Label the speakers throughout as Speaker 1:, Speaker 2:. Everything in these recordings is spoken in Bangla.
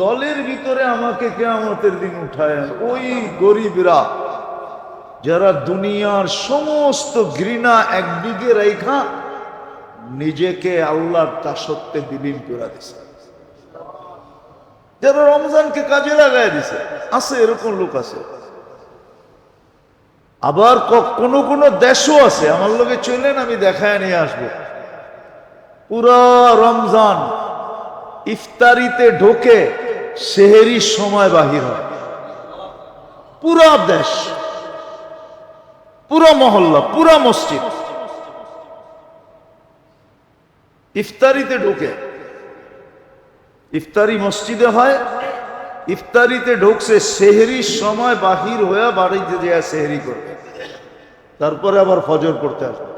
Speaker 1: দলের ভিতরে আমাকে কিয়ামতের দিন উঠায় ওই গরিবরা যারা দুনিয়ার সমস্ত ঘৃণা একদিকে রেখা নিজেকে আল্লাহর দাসত্বে বিলীন করে দিছে, যারা রমজানকে কাজে লাগাই দিছে। আছে এরকম লোক আছে। আবার কোন কোন দেশও আছে, আমার লোকে চলেন আমি দেখায় নিয়ে আসবো, পুরা রমজান ইফতারিতে ঢোকে সেহেরির সময় বাহির হয়। পুরা দেশ, পুরা মহল্লা, পুরা মসজিদ ইফতারিতে ঢোকে। ইফতারি মসজিদে হয়, ইফতারিতে ঢুকছে, সেহরির সময় বাহির হয়ে বাড়িতে যায় সেহরি করবে, তারপরে আবার ফজর করতে আসবে।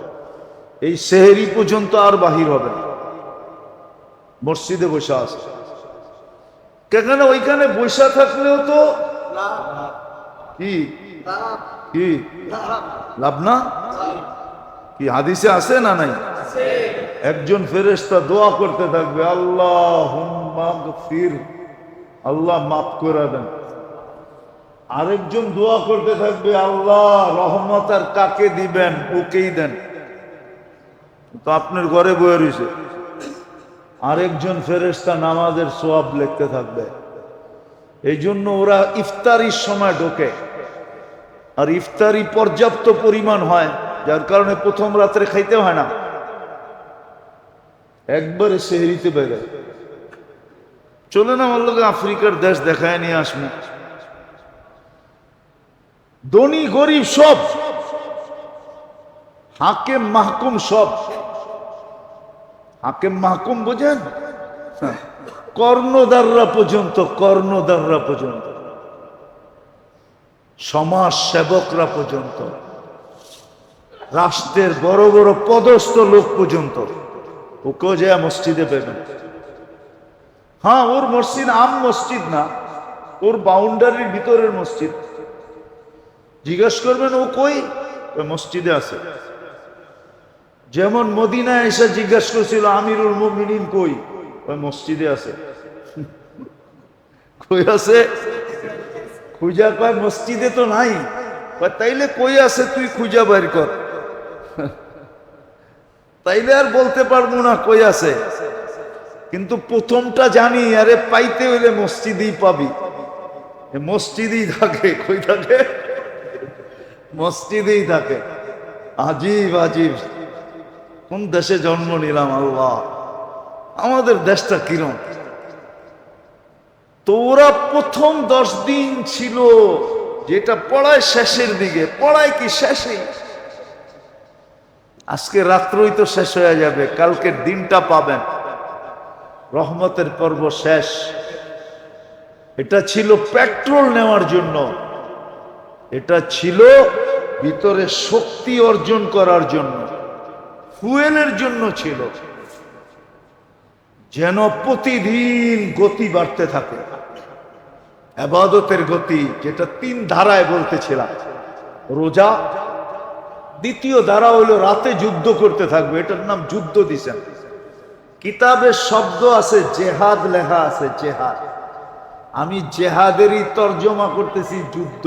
Speaker 1: এই সেহরি পর্যন্ত আর বাহির হবে না, মসজিদে বসে আছে। কেন? ওইখানে বসে থাকলেও তো কি কি লাভ না? কি হাদিসে আছে না নাই? একজন ফেরেশতা দোয়া করতে থাকবে, আল্লাহুম্মা গফির, আল্লাহ মাফ করে দেন। আরেকজন দোয়া করতে থাকবে, আল্লাহ রহমত আর কাকে দিবেন ওকেই দেন। তো আপনার ঘরে বয়ে রয়েছে। আরেকজন ফেরেশতা নামাজের সওয়াব লিখতে থাকবে। এই জন্য ওরা ইফতারির সময় ঢোকে, আর ইফতারি পর্যাপ্ত পরিমাণ হয়, যার কারণে প্রথম রাত্রে খাইতে হয় না, একবারে সেহরিতে বেড়ে। চলে না আমার লোকে আফ্রিকার দেশ দেখায় নিয়ে আসবো। ধনী গরিব সব, হাকিম মাহকুম সব। হাকিম মাহকুম বোঝেন? কর্ণধাররা পর্যন্ত, কর্ণধাররা পর্যন্ত, সমাজ সেবকরা পর্যন্ত, রাষ্ট্রের বড় বড় পদস্থ লোক পর্যন্ত ওকেও যায় মসজিদে পেবেন। হ্যাঁ, ওর মসজিদ আম মসজিদ না, ওর বাউন্ডারির ভিতরের মসজিদ। জিজ্ঞেস করবেন ও কই? ওই মসজিদে আছে। যেমন মদিনায় এসে জিজ্ঞেস করছিল আমিরুল মুমিনিন কই? ওই মসজিদে আছে। কই আছে? খুঁজা কয় মসজিদে তো নাই। তাইলে কই আছে তুই খুঁজা বের কর। তাইলে আর বলতে পারবো না কই আছে, কিন্তু প্রথমটা জানি, আরে পাইতে হইলে মসজিদেই পাবি। মসজিদেই থাকে। কই থাকে? মসজিদেই থাকে। আজীব আজীব, কোন দেশে জন্ম নিলাম আল্লাহ! আমাদের দেশটা কিরম? তো ওরা প্রথম 10 দিন ছিল, যেটা পড়ায় শেষের দিকে। পড়ায় কি শেষেই? আজকে রাত্রই তো শেষ হয়ে যাবে, কালকের দিনটা পাবেন, রহমতের পর্ব শেষ। এটা ছিল পেট্রোল নেওয়ার জন্য, এটা ছিল ভিতরে শক্তি অর্জন করার জন্য, ফুয়েলের জন্য ছিল, যেন প্রতিদিন গতি বাড়তে থাকে। ইবাদতের গতি, যেটা 3 ধারায় বলতেছিলাম। রোজা, দ্বিতীয় ধারা হইল রাতে যুদ্ধ করতে থাকবে, এটার নাম যুদ্ধ দিছেন। কিতাবের শব্দ আছে জেহাদ, লেখা আছে জেহাদ। আমি জেহাদেরই তর্জমা করতেছি যুদ্ধ।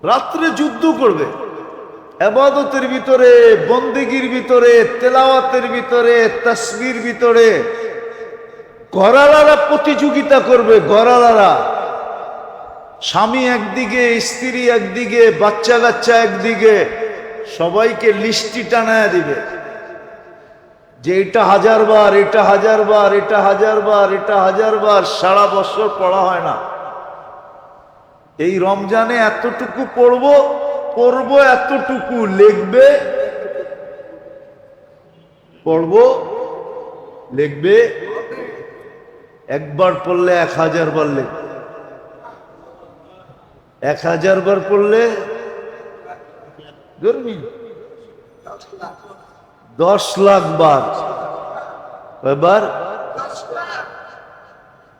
Speaker 1: রাত্রে যুদ্ধ করবে, ইবাদতের ভিতরে, বন্দেগীর ভিতরে, তেলাওয়াতের ভিতরে, তাসবির ভিতরে। ঘরালারা প্রতিযোগিতা করবে, ঘরালারা। স্বামী একদিকে, স্ত্রী একদিকে, বাচ্চা কাচ্চা একদিকে, সবাইকে লিস্টি টানায় দিবে যে এটা 1000 বার, এটা 1000 বার, এটা 1000 বার, এটা 1000 বার। সারা বছর পড়া হয় না। এই রমজানে এতটুকু পড়বো, এতটুকু লিখবে, পড়বো, লিখবে। একবার পড়লে 1000 বার লিখবে, 1000 বার পড়লে 10 লাখ বার। এবার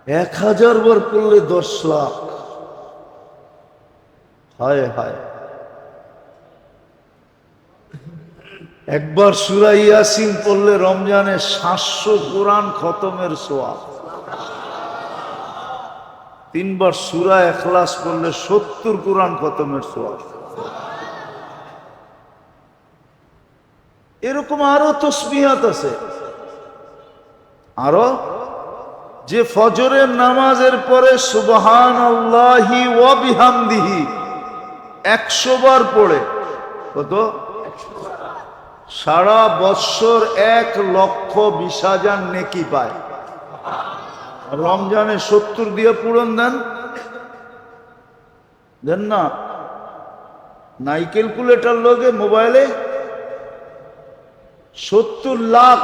Speaker 1: 1000 বার পড়লে 10 লাখ। হায় হায়! একবার সূরা ইয়াসিন পড়লে রমজানে 700 কোরআন খতমের সওয়াব। 3 বার সূরা ইখলাস পড়লে 70 কোরআন খতমের সওয়াব। এরকম আরো তসবিহাত আছে। আরো যে ফজরের নামাজের পরে সুবহানাল্লাহি ওয়া বিহামদিহি 100 বার পড়ে, কত? সারা বৎসর 1,20,000 নেকি পায়। রমজানে 70 দিয়ে পূরণ দেন, দেন না? নাই ক্যালকুলেটর লোকে মোবাইলে 70 লাখ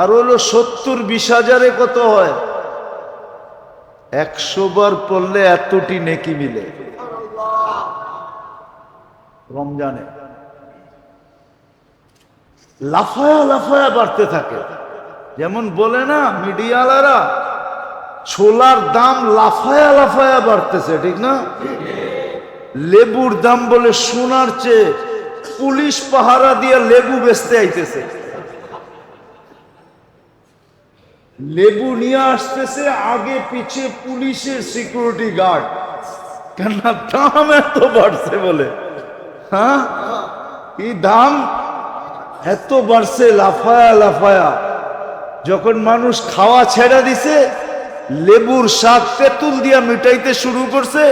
Speaker 1: আর হলো 70-20,000 কত হয়? 100 বার পড়লে এতটি নেকি মিলে রমজানে। লাফায়া লাফায়া বাড়তে থাকে। যেমন বলে না মিডিয়ালারা, ছোলার দাম লাফায়া লাফায়া বাড়তেছে, ঠিক না? লেবুর দাম বলে সোনার চেয়ে পুলিশ পাহারা দিয়ে লেবু বেচতে আইতেছে। লেবু নিয়ে আসতেছে, আগে পিছে পুলিশের সিকিউরিটি গার্ড। কেন দাম এত বাড়ছে বলে? হ্যাঁ, কি দাম এত বাড়ছে? লাফায়া লাফায়া। যখন মানুষ খাওয়া ছেড়ে দিছে, লেবুর স্বাদ তেঁতুল দিয়া মিটাইতে শুরু করছে,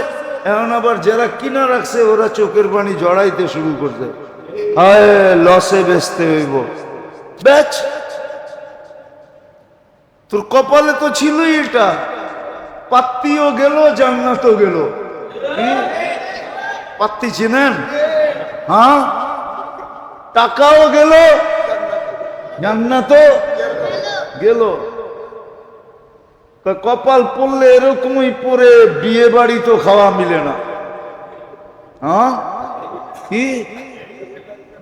Speaker 1: এখন আবার যারা কিনা রাখছে ওরা চোখের পানি জড়াইতে শুরু করছে। হায়, লসে বেচতে হইব। বেচ, তোর কপালে তো ছিলই এটা। পাত্তিও গেল, জান্নাতও গেল। পাত্তি চিনেন? হ্যাঁ, টাকাও গেল, জান্নাতও গেল। কপাল পড়লে এরকমই পরে বিয়ে বাড়ি তো খাওয়া মিলে না। হ্যাঁ, কি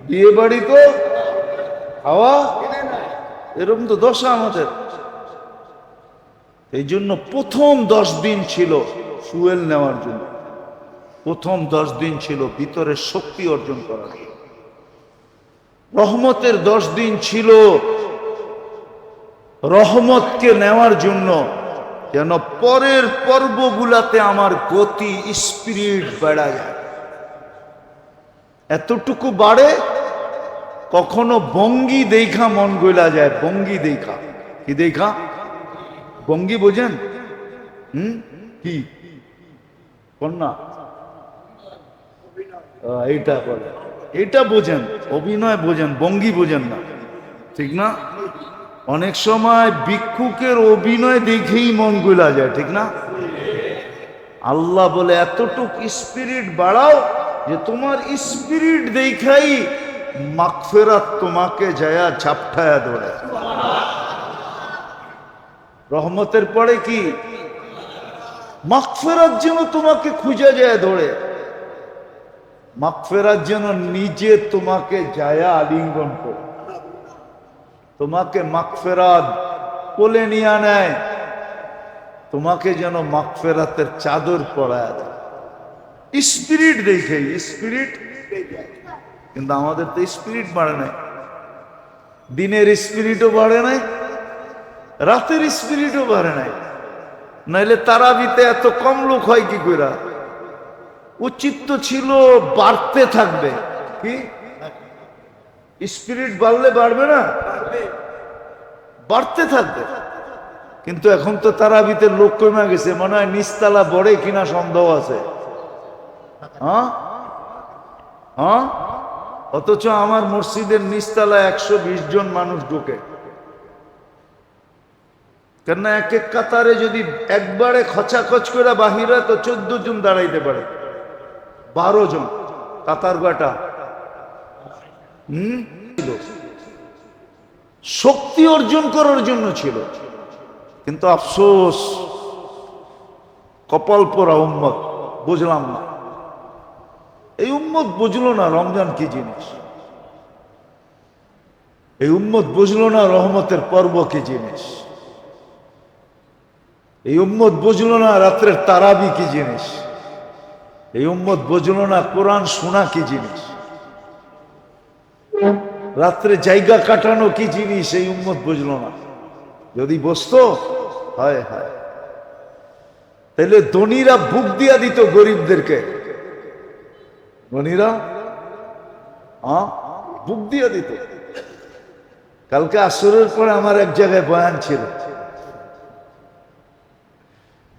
Speaker 1: বিয়ে বাড়ি তো খাওয়া, এরকম তো দশা আমাদের। এই জন্য প্রথম 10 দিন ছিল ফুয়েল নেওয়ার জন্য। প্রথম 10 দিন ছিল ভিতরে শক্তি অর্জন করার জন্য। রহমতের 10 দিন ছিল রহমতকে নেওয়ার জন্য, যেন পরের পর্বগুলাতে আমার গতি স্পিরিট বেড়া যায়। এতটুকু বাড়ে, কখনো ভঙ্গি দেখা মন গইলা যায়। ভঙ্গি দেখা, কি দেখা? ভঙ্গি বোঝেন? কি কন্যা এইটা বলে, এইটা বোঝেন, অভিনয় বোঝেন, ভঙ্গি বোঝেন না, ঠিক না? অনেক সময় ভিক্ষুকের অভিনয় দেখেই মন গুলা যায়, ঠিক না? আল্লাহ বলে এতটুক স্পিরিট বাড়াও যে তোমার স্পিরিট দেখাই মাগফিরাত তোমাকে যায়া ঝাপটায়া ধরে। রহমতের পরে কি মাগফিরাত যেন তোমাকে খুঁজে যায় ধরে। মাগফিরাত যেন নিজে তোমাকে যায়া আলিঙ্গন করে, তোমাকে মাগফিরাত কোলে নিয়ে নেয়, তোমাকে যেন মাগফিরাতের চাদর পরায় দেয়। স্পিরিট দেখে, স্পিরিট। কিন্তু আমাদের তো স্পিরিট বাড়ে নাই। দিনের স্পিরিটও বাড়ে নাই, রাতের স্পিরিটও বাড়ে নাই। নাইলে তারাবিতে এত কম লোক হয় কি করে? উচিত তো ছিল বাড়তে থাকবে। কি স্পিরিট বাড়লে বাড়বে না? বাড়তে থাকবে। কিন্তু এখন তো তারাবিতে লোক কমে গেছে, মনে হয় নিচতলা বড়ে কিনা সন্দেহ আছে। হ্যাঁ হ্যাঁ, অথচ আমার মসজিদের নিচতলা 120 জন মানুষ ঢোকে। কেন এক এক কাতারে যদি একবারে খচাখচ করে বাহির হয় তো 14 জন দাঁড়াইতে পারে, 12 জন কাতার গাটা। শক্তি অর্জন করার জন্য ছিল। কিন্তু আফসোস, কপাল পোড়া উম্মত বুঝলাম না। এই উম্মত বুঝলো না রমজান কি জিনিস। এই উম্মত বুঝলো না রহমতের পর্ব কি জিনিস। এই উম্মত বুঝলো না রাত্রের তারাবি কি জিনিস। এই উম্মত বুঝলো না কোরআন শোনা কি জিনিস, রাত্রে জায়গা কাটানো কি জিনিস। এই উম্মত বুঝলো না। যদি বসতো, হায় হায়, তাহলে ধনীরা বুক দিয়া দিত গরিবদেরকে, ধনীরা বুক দিয়া দিত। কালকে আসরের পরে আমার এক জায়গায় বয়ান ছিল,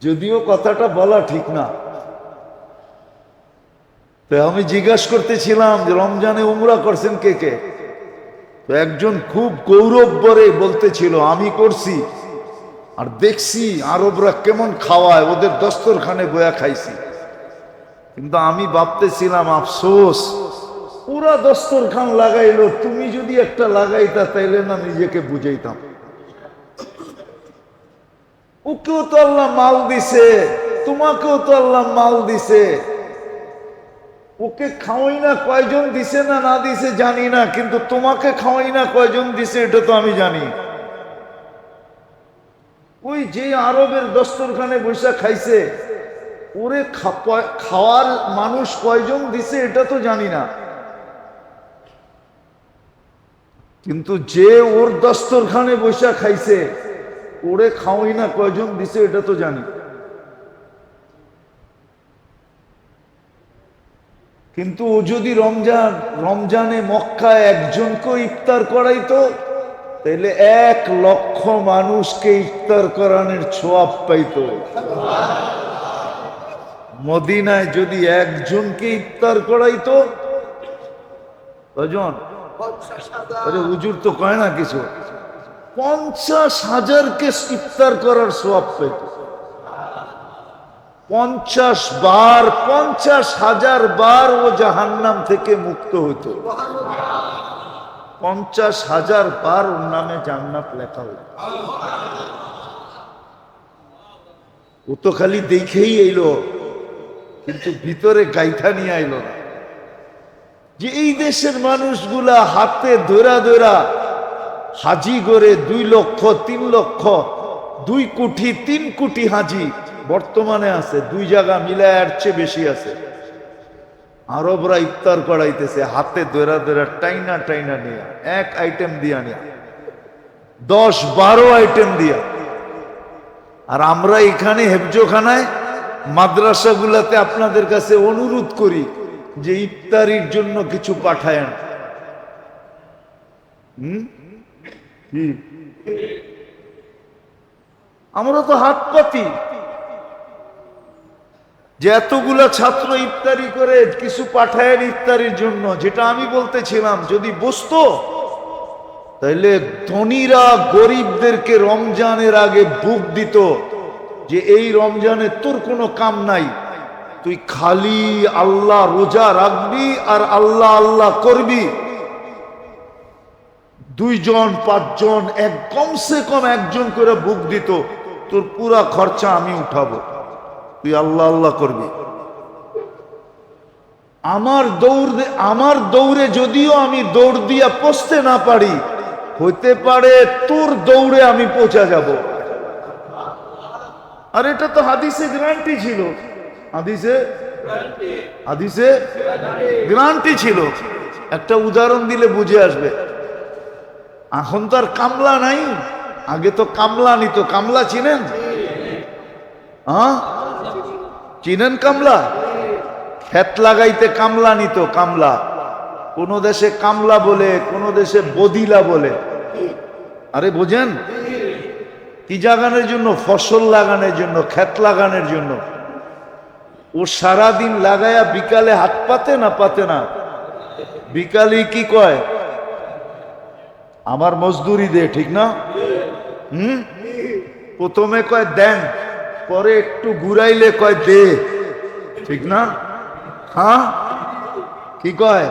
Speaker 1: যদিও কথাটা বলা ঠিক না। তো আমি জিজ্ঞাসা করতেছিলাম যে রমজানে উমরা করছেন কে কে? তো একজন খুব গৌরব ভরে বলতেছিল আমি করছি, আর দেখছি আরবরা কেমন খাওয়ায়, ওদের দস্তরখানে বয়া খাইছি। কিন্তু আমি ভাবতেছিলাম আফসোস, পুরা দস্তরখান লাগাইলো, তুমি যদি একটা লাগাইতা তাইলে না নিজেকে বুঝাইতাম। ওকেও তো আল্লাহ মাল দিছে, তোমাকেও তো আল্লাহ মাল দিছে, ওকে খাওয়াই না কয়জন দিছে না না দিছে জানি না, কিন্তু তোমাকে খাওয়াই না কয়জন দিছে এটা তো আমি জানি। ওই যে আরবের দস্তরখানে বৈশা খাইছে, ওরে খাওয়ার মানুষ কয়জন দিছে এটা তো জানি না, কিন্তু যে ওর দস্তরখানে বৈশা খাইছে ওরে খাওয়াই না কয়জন দিছে এটা তো জানি। কিন্তু ও যদি রমজানে মক্কায় একজনকে ইফতার করাইতো, তাহলে 1 লক্ষ মানুষকে ইফতার করানোর ছোয়াব পাইতো। মদিনায় যদি একজনকে ইফতার করাইতো, কয়জন? আরে হুজুর তো কয় না কিছু, 50,000কে ইফতার করার ছোয়াব পাইতো। 50 বার, 50,000 বার ও জাহান্নাম থেকে মুক্ত হইতো। 50,000 বার ওর নামে জান্নাত লেখা হইতো। ও তো খালি দেখেই এলো, কিন্তু ভিতরে গাইথা নিয়ে আইলো না। যে এই দেশের মানুষগুলা হাতে ধরা ধরা হাজি করে 2 লক্ষ 3 লক্ষ 2 কোটি 3 কোটি হাজি বর্তমানে আছে, 2 জায়গা মিলায় এর চেয়ে বেশি আছে। আরবরা ইফতার করাইতেছে হাতে ধরা ধরা টাইনা টাইনা নিয়ে, 1 আইটেম দিয়া নিয়ে 10-12 আইটেম দিয়া। আর আমরা এখানে হেফজোখানায় মাদ্রাসাগুলাতে আপনাদের কাছে অনুরোধ করি যে ইফতারির জন্য কিছু পাঠায়েন। আমরা তো হাত পাতি যে এতগুলা ছাত্র ইফতারি করে কিছু পাঠায়েন ইফতারির জন্য। যেটা আমি বলতেছিলাম, যদি বসতো তাহলে ধনীরা গরিবদেরকে রমজানের আগে বুক দিত যে এই রমজানে তোর কোনো কাম নাই, তুই খালি আল্লাহ রোজা রাখবি আর আল্লাহ আল্লাহ করবি। 2 জন 5 জন কমসে কম একজন করে বুক দিত, তোর পুরা খরচা আমি উঠাবো, তুই আল্লাহ আল্লাহ করবি। আমার দৌড়ে যদিও আমি দৌড় দিয়া পৌঁছতে না পারি, হইতে পারে তোর দৌড়ে আমি পৌঁছা যাব। আর এটা তো হাদিসে গ্যারান্টি ছিল, হাদিসে গ্যারান্টি ছিল। একটা উদাহরণ দিলে বুঝে আসবে। এখন তো আর কামলা নাই, আগে তো কামলা নিত। কামলা চিনেন? চিনেন কামলা? ক্ষেত লাগাইতে কামলা নিত। কামলা কোন দেশে কামলা বলে, কোন দেশে বদিলা বলে। আরে বোঝেন? কি জাগানোর জন্য? ফসল লাগানোর জন্য, ক্ষেত লাগানোর জন্য। ও সারাদিন লাগায়া বিকালে হাত পাতে না? পাতে না? বিকালে কি কয়? আমার মজদুরি দে, ঠিক না? প্রথমে কয় দেন, পরে একটু ঘুরাইলে কয় দে, ঠিক না? হ্যাঁ, কি কয়?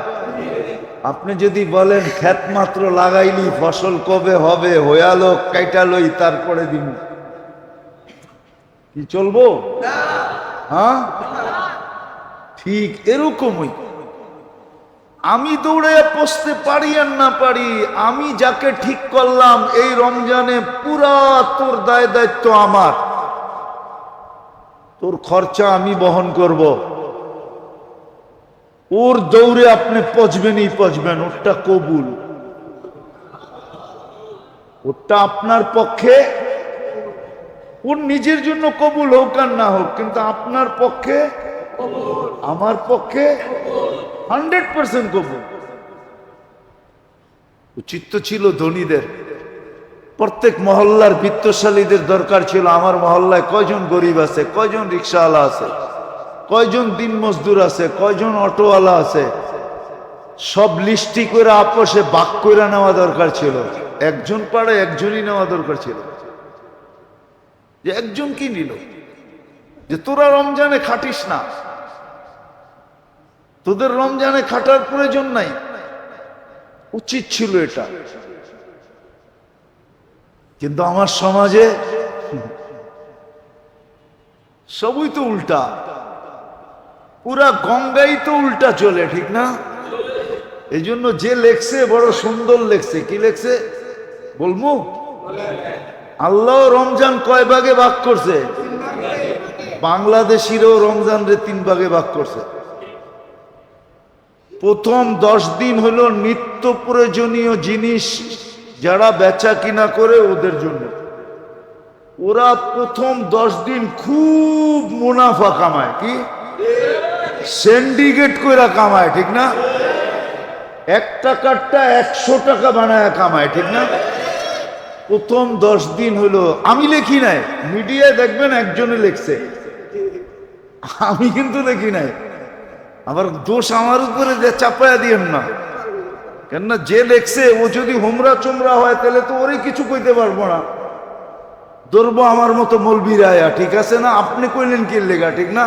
Speaker 1: আপনি যদি বলেন ক্ষেত মাত্র লাগাইলি, ফসল কবে হবে, হয়ালো কাইটালই তারপরে দিন, কি চলবো? হ্যাঁ, ঠিক এরকমই। আমি দৌড়ে পৌঁছতে পারি আর না পারি, আমি যাকে ঠিক করলাম এই রমজানে পুরা তোর দায় দায়িত্ব আমার, তোর খরচা আমি বহন করব। ওর দৌড়ে আপনি পচবেনই পচবেন, ওরটা কবুল, ওরটা আপনার পক্ষে ওর নিজের জন্য কবুল হোক আর না হোক, কিন্তু আপনার পক্ষে আমার পক্ষে 100% কবুল। উচিত তো ছিল ধনীদের, প্রত্যেক মহল্লার বিত্তশালীদের দরকার ছিল আমার মহল্লায় কয়জন গরিব আছে, কয়জন রিক্সাওয়ালা আছে, কয়জন দিন মজদুর আছে, কয়জন অটোওয়ালা আছে, সব লিস্টি করে আপোষে ভাগ করে নেওয়া দরকার ছিল। একজন পাড়ায় একজনই নেওয়া দরকার ছিল, যে একজন কি নিল, যে তোরা রমজানে খাটিস না, তোদের রমজানে খাটার প্রয়োজন নাই। উচিত ছিল এটা, কিন্তু আমার সমাজে সবই তো উল্টা, পুরা গঙ্গাই তো উল্টা চলে, ঠিক না? এই জন্য যে লেখছে বড় সুন্দর লেখছে। কি লেখছে বলবো? আল্লাহ রমজান কয় ভাগে ভাগ করছে? বাংলাদেশিরও রমজান রে 3 ভাগে ভাগ করছে। প্রথম 10 দিন হলো নিত্য প্রয়োজনীয় জিনিস যারা বেচা কিনা করে ওদের জন্য। ওরা প্রথম 10 দিন খুব মুনাফা কামায়, কি সিন্ডিকেট কইরা কামায়, ঠিক না? 1 টাকারটা 100 টাকা বানায় কামায়, ঠিক না? প্রথম 10 দিন হলো, আমি লিখি নাই, মিডিয়ায় দেখবেন একজনে লিখছে, আমি কিন্তু লিখি নাই। আবার দোষ আমার উপরে যে চাপায়া দিয়েন না, কেননা যে লেখছে ও যদি হোমরা চোমরা হয় তাহলে তো ওরে কিছু কইতে পারবো না, ধরবো আমার মতো মৌলবীরা, ঠিক আছে না? আপনি কইলেন কি লেখা, ঠিক না?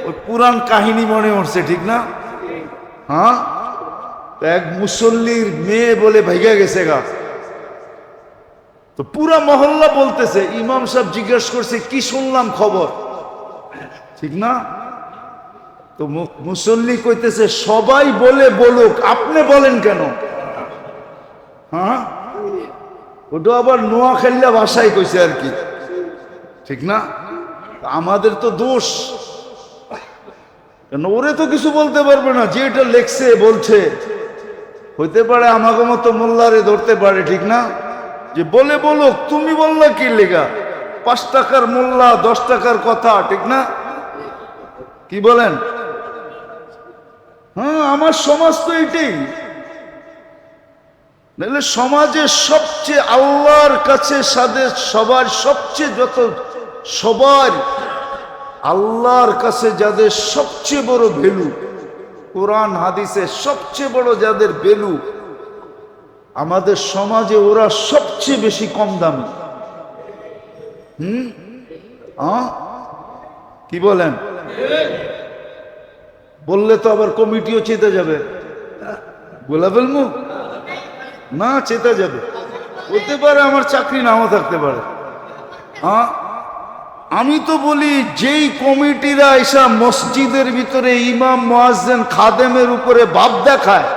Speaker 1: ওই পুরান কাহিনী মনে উঠছে, ঠিক না? হ্যাঁ, এক মুসল্লির মেয়ে বলে ভাইগা গেছে গা, তো পুরা মহল্লা বলতেছে, ইমাম সাহেব জিজ্ঞেস করছে কি শুনলাম খবর, ঠিক না? তো মুসল্লি কইতেছে সবাই বলে বলুক, আপনি বলেন কেন? হ্যাঁ, ওটা আবার নোয়াখালী ভাষায় কইছে আর কি, ঠিক না? আমাদের তো দোষ, কেন ওরে তো কিছু বলতে পারবে না, যে এটা লেখছে বলছে। হইতে পারে আমাকে মতো মোল্লারে ধরতে পারে, ঠিক না? যে বলে বলুক, তুমি বললা কি লেখা? 5 টাকার মোল্লা, 10 টাকার কথা, ঠিক না? কি বলেন? হ্যাঁ, আমার সমাজ তো এটাই। নাহলে সমাজে সবচেয়ে আল্লাহর কাছে সবার সবচেয়ে সবার আল্লাহর কাছে যাদের সবচেয়ে বড় ভ্যালু, কোরআন হাদিসে সবচেয়ে বড় যাদের ভ্যালু, আমাদের সমাজে ওরা সবচেয়ে বেশি কম দামি। কি বলেন? বললে তো আবার কমিটিও চেতে যাবে, বলা ফেলবো না, চেতে যাবে। হতে পারে আমার চাকরি নাও থাকতে পারে। আমি তো বলি, যেই কমিটিরা এসা মসজিদের ভিতরে ইমাম মুয়াজ্জিন খাদেমের উপরে ভাব দেখায়,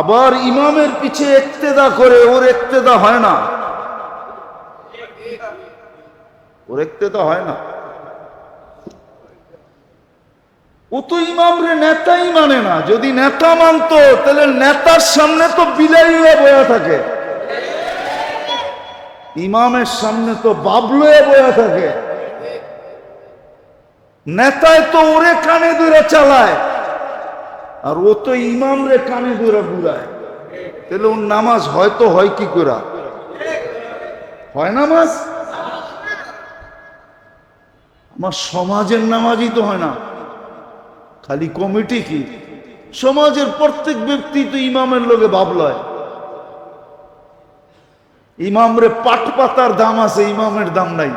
Speaker 1: আবার ইমামের পিছে ইক্তেদা করে, ওর ইক্তেদা হয় না, ওর ইক্তেদা হয় না। ও তো ইমামরে নেতাই মানে না। যদি নেতা মানতো তাহলে নেতার সামনে তো বিলাইয়া বয়া থাকে, ইমামের সামনে তো বাবলয়ে বয়া থাকে। নেতায় তো ওরে কানে ধরে চালায়, আর ও তো ইমামরে কানে ধরে বুড়ায়। তাহলে ওর নামাজ হয়তো হয় কি করে? হয় নামাজ? আমার সমাজের নামাজই তো হয় না, খালি কমিটি কি? সমাজের প্রত্যেক ব্যক্তি তো ইমামের লোকে ভাবলয়। ইমামরে পাট পাতার দাম আছে, ইমামের দাম নাই।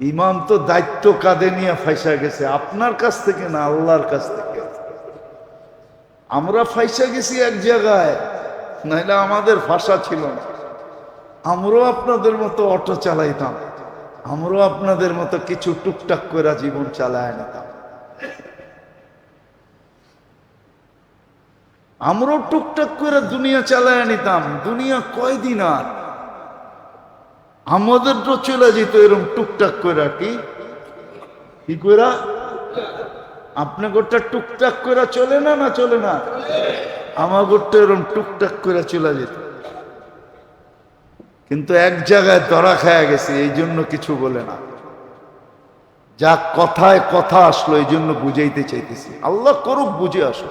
Speaker 1: ইমাম তো দায়িত্ব কাঁধে নিয়ে ফাইসা গেছে, আপনার কাছ থেকে না, আল্লাহর কাছ থেকে। আমরা ফাইসা গেছি এক জায়গায়, নাইলে আমাদের ভাষা ছিল না। আমরাও আপনাদের মতো অটো চালাইতাম, আমরাও আপনাদের মতো কিছু টুকটাক করে জীবন চালায় নিতাম। আমরাও টুকটাক করে দুনিয়া চালায় নিতাম। দুনিয়া কয়দিন আর, আমাদের তো চলে যেত এরকম টুকটাক করে। কি করে? আপনি গোটা টুকটাক করে চলে না, না চলে না? আমার গোটা এরকম টুকটাক করে চলে যেত। কিন্তু এক জায়গায় ধরা খায়া গেছে, এই জন্য কিছু বলে না। যা কথায় কথা আসলো এই জন্য বুঝাইতে চাইতেছি, আল্লাহ করুক বুঝে আসো,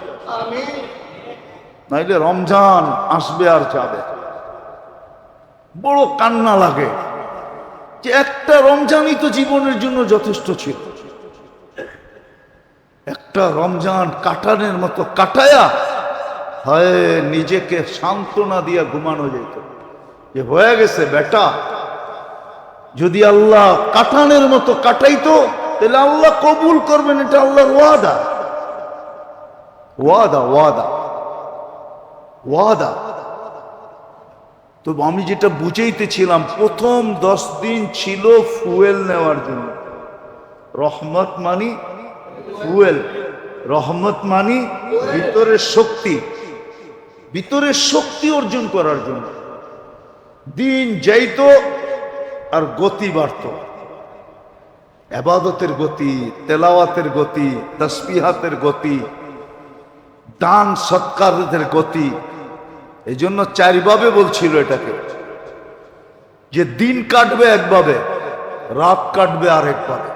Speaker 1: নাইলে রমজান আসবে আর যাবে। বড় কান্না লাগে যে একটা রমজানই তো জীবনের জন্য যথেষ্ট ছিল, একটা রমজান কাটানোর মতো কাটায়া হয় নিজেকে সান্ত্বনা দিয়া ঘুমানো যেত যে হয়ে গেছে বেটা। যদি আল্লাহ কাটানোর মতো কাটাইতো তাহলে আল্লাহ কবুল করবেন, এটা আল্লাহর ওয়াদা, ওয়াদা ওয়াদা ওয়াদা। তো আমি যেটা বুঝাইতেছিলাম, প্রথম 10 দিন ছিল ফুয়েল নেওয়ার জন্য। রহমত মানি ফুয়েল, রহমত মানি ভিতরের শক্তি, ভিতরের শক্তি অর্জন করার জন্য। দিন যাইতো আর গতি বাড়ত, ইবাদতের গতি, তেলাওয়াতের গতি, তাসবিহাতের গতি, দান সৎকারের গতি। এই জন্য 4 ভাবে বলছিল এটাকে, যে দিন কাটবে একভাবে, রাত কাটবে আরেকভাবে,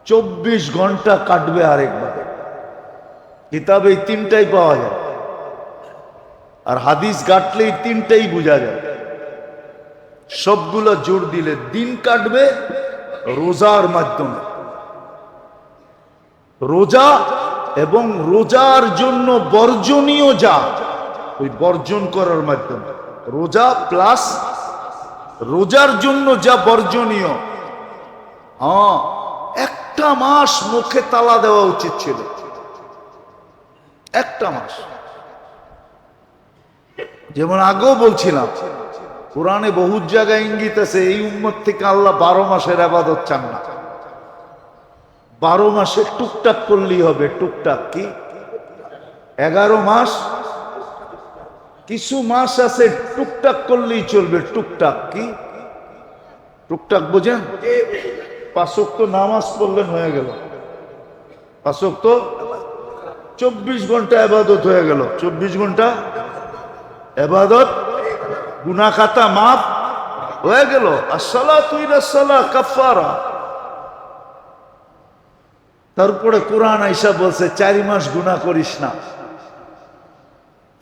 Speaker 1: 24 ঘন্টা কাটবে আরেকভাবে। কিতাবে এই 3টাই পাওয়া যায়, আর হাদিস ঘাটলে এই 3টাই বোঝা যায়। সবগুলো জোর দিলে দিন কাটবে রোজার মাধ্যমে, রোজা এবং রোজার জন্য বর্জনীয় যা, ওই বর্জন করার মাধ্যমে। রোজা প্লাস রোজার জন্য যা বর্জনীয়। হ্যাঁ, একটা মাস মুখে তালা দেওয়া উচিত ছিল, একটা মাস। যেমন আগেও বলছিলাম, কোরআনে বহু জায়গায় ইঙ্গিত আছে এই উম্মত থেকে আল্লাহ 12 মাসের ইবাদত চান না। 12 মাসে টুকটাক করলেই হবে। টুকটাক কি? 11 মাস, কিছু মাস আছে টুকটাক করলেই চলবে। টুকটাক কি? টুকটাক বোঝেন? 5 ওয়াক্ত নামাজ পড়লেন হয়ে গেল, 5 ওয়াক্ত 24 ঘন্টা ইবাদত হয়ে গেল। 24 ঘন্টা ইবাদত, গুনাহ খাতা মাফ হয়ে গেল। আসসালাতু ইলাস সালাহ কাফারা। তারপরে কোরআন আইসা বলছে 4 মাস গুনাহ করিস না।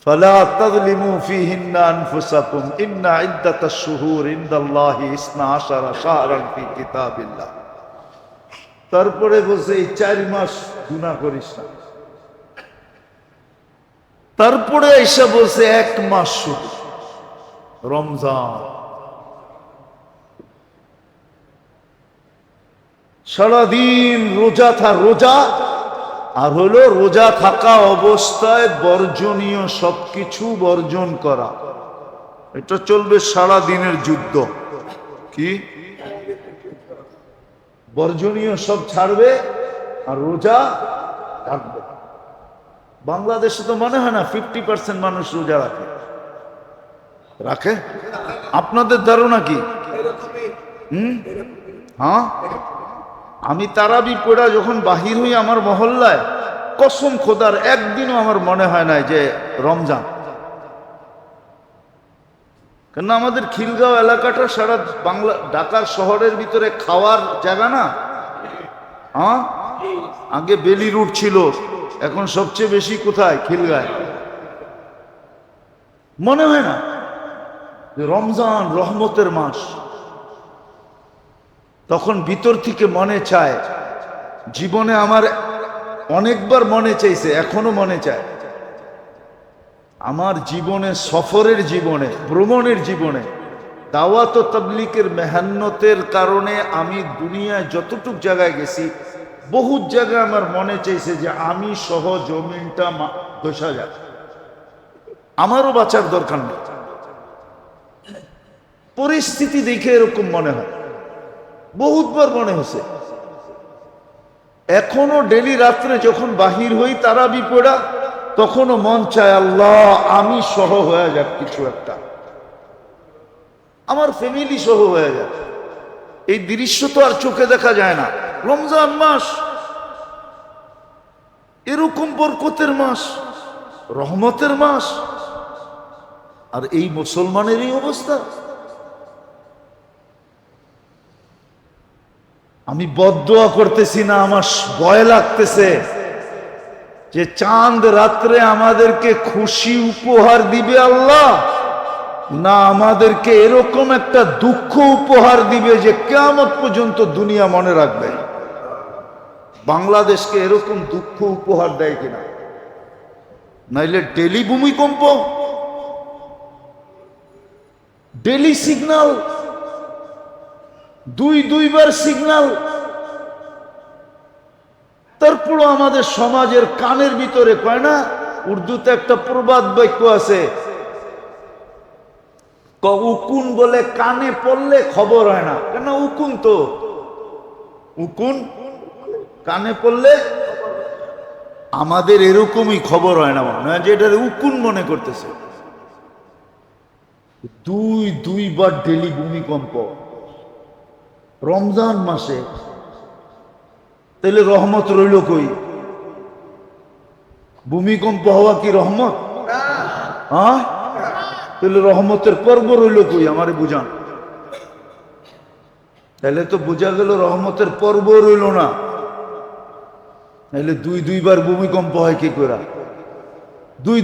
Speaker 1: ফালা তাযলিমু ফীহিন্না আনফুসাকুম ইন্না ইদ্দাতাশ শুহুর ইনদাল্লাহি 12 শাহরান ফি কিতাবিল্লাহ। তারপরে বলছে এই 4 মাস গুনাহ করিস না। তারপরে আইসা বলছে 1 মাস শুধু, রমজান। সারাদিন রোজা রোজা, আর হলো রোজা থাকা অবস্থায় বর্জনীয় সবকিছু বর্জন করা। এটা চলবে সারা দিনের যুদ্ধ। কি? বর্জনীয় সব ছাড়বে আর রোজা থাকবে। বাংলাদেশে তো মনে হয় না 50% মানুষ রোজা রাখে। রাখে? আপনাদের ধারণা কি? হ্যাঁ, আমি তারাবি পড়া যখন বাহির হই আমার মহল্লায়, কসম খোদার একদিনও আমার মনে হয় না যে রমজান। কেন আমাদের খিলগাঁও এলাকাটা সারা বাংলা, ঢাকার শহরের ভিতরে খাওয়ার জায়গা না। হ্যাঁ, আগে বেলি রুট ছিল, এখন সবচেয়ে বেশি কোথায়? খিলগাঁয়। মনে হয় না যে রমজান রহমতের মাস। তখন ভিতর থেকে মনে চায়, জীবনে আমার অনেকবার মনে চাইছে, এখনো মনে চায়, আমার জীবনে, সফরের জীবনে, ভ্রমণের জীবনে, দাওয়াত ও তাবলীগের মেহনতের কারণে আমি দুনিয়ায় যতটুক জায়গায় গেছি, বহু জায়গায় আমার মনে চাইছে যে আমি সহ জমিনটা ধসা যাক, আমারও বাঁচার দরকার নেই। পরিস্থিতি দেখে এরকম মনে হয়, বহুতবার মনে হয়েছে। এখনো ডেলি রাত্রে যখন বাহির হই তারাবি পড়া, তখনও মন চায় আল্লাহ আমি সহ হয়ে যাক কিছু একটা, আমার ফ্যামিলি সহ হয়ে যাক। এই দৃশ্য তো আর চোখে দেখা যায় না। রমজান মাস এরকম বরকতের মাস, রহমতের মাস, আর এই মুসলমানের এই অবস্থা। আমি বদদোয়া করতেছি না, আমার ভয় লাগতেছে যে চাঁদ রাত্রে আমাদেরকে খুশি উপহার দিবে আল্লাহ, না আমাদেরকে এরকম একটা দুঃখ উপহার দিবে যে কিয়ামত পর্যন্ত দুনিয়া মনে রাখবে। বাংলাদেশকে এরকম দুঃখ উপহার দেয় কিনা? নাইলে ডেলি ভূমিকম্প, ডেলি সিগন্যাল, দুইবার সিগন্যাল, তারপরও আমাদের সমাজের কানের ভিতরে কয় না, উর্দুতে একটা প্রবাদ বাক্য আছে, উকুন বলে কানে পড়লে খবর হয় না। কেন? উকুন তো, উকুন কানে পড়লে আমাদের এরকমই খবর হয় না, মনে হয় যে এটা উকুন মনে করতেছে। দুইবার ডেলি ভূমিকম্প রমজান মাসে, তাহলে রহমত রইল কই? ভূমিকম্প হওয়া কি রহমত? হ্যাঁ, তাহলে রহমতের পর্ব রইল কই? আমারে বুঝান। তাহলে তো বোঝা গেল রহমতের পর্ব রইল না। তাহলে দুইবার ভূমিকম্প হয় কি করে?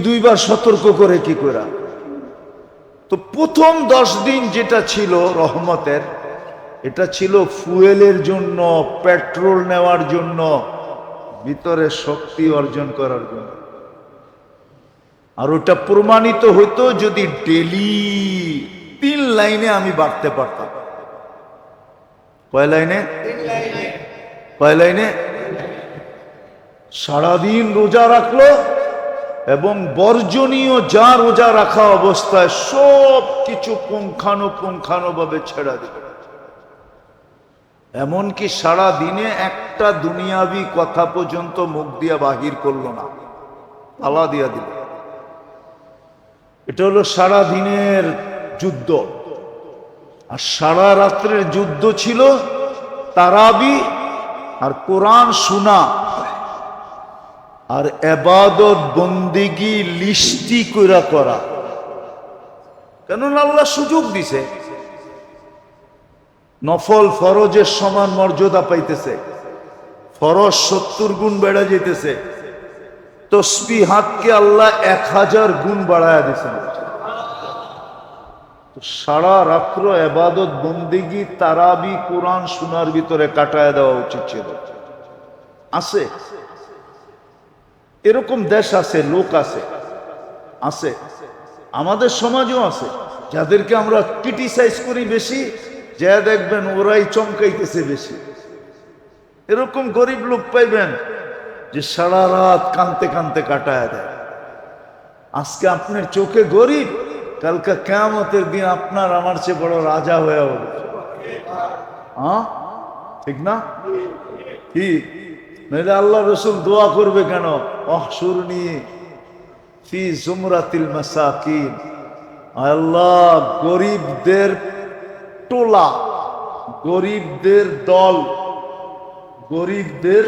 Speaker 1: দুইবার সতর্ক করে কি করে? তো প্রথম 10 দিন যেটা ছিল রহমতের, এটা ছিল ফুয়েলের জন্য, পেট্রোল নেওয়ার জন্য, ভিতরে শক্তি অর্জন করার জন্য। আর ওটা প্রমাণিত হইতো যদি ডেলি 3 লাইনে আমি বাড়তে পারতাম। কয় লাইনে? কয় লাইনে? সারাদিন রোজা রাখলো এবং বর্জনীয় যা রোজা রাখা অবস্থায় সব কিছু পুঙ্খানুপুঙ্খানুভাবে ছেড়া দিল। এমনকি সারা দিনে একটা দুনিয়াবি কথা পর্যন্ত মুখ দিয়া বাহির করলো না, তালা দিয়া দিল। এটা হলো সারা দিনের যুদ্ধ। আর সারা রাত্রের যুদ্ধ ছিল তারাবি আর কোরআন শোনা আর ইবাদত বন্দেগী লিস্টি করা। কেননা আল্লাহ সুযোগ দিছে, নফল ফরজের সমান মর্যাদা পাইতেছে, ফরজ 70 গুণ বেড়ে যেতেছে, তসবিহাতকে আল্লাহ 1000 গুণ বাড়ায়া দিয়েছেন। সারা রাত্র ইবাদত বন্দেগী তারাবি কোরআন শোনার ভিতরে কাটায় দেওয়া উচিত ছিল। আছে এরকম দেশ, আছে লোক, আছে আমাদের সমাজও আছে যাদেরকে আমরা ক্রিটিসাইজ করি বেশি, যা দেখবেন ওরাই চমকাইতেছে বেশি। এরকম গরিব লোক পাইবেন যে সারা রাত কানতে কানতে কাটায় দেয়। আজকে আপনার চোখে গরিব, কালকে কিয়ামতের দিন আপনার আমার চেয়ে বড় রাজা হয়ে হবে। হ্যাঁ, ঠিক না? কি নইলে আল্লাহ রসুল দোয়া করবে কেন? অহশুরনি ফি জুমরাতিল মাসাকিন, আল্লাহ গরিবদের টোলা, গরিবদের দল, গরিবদের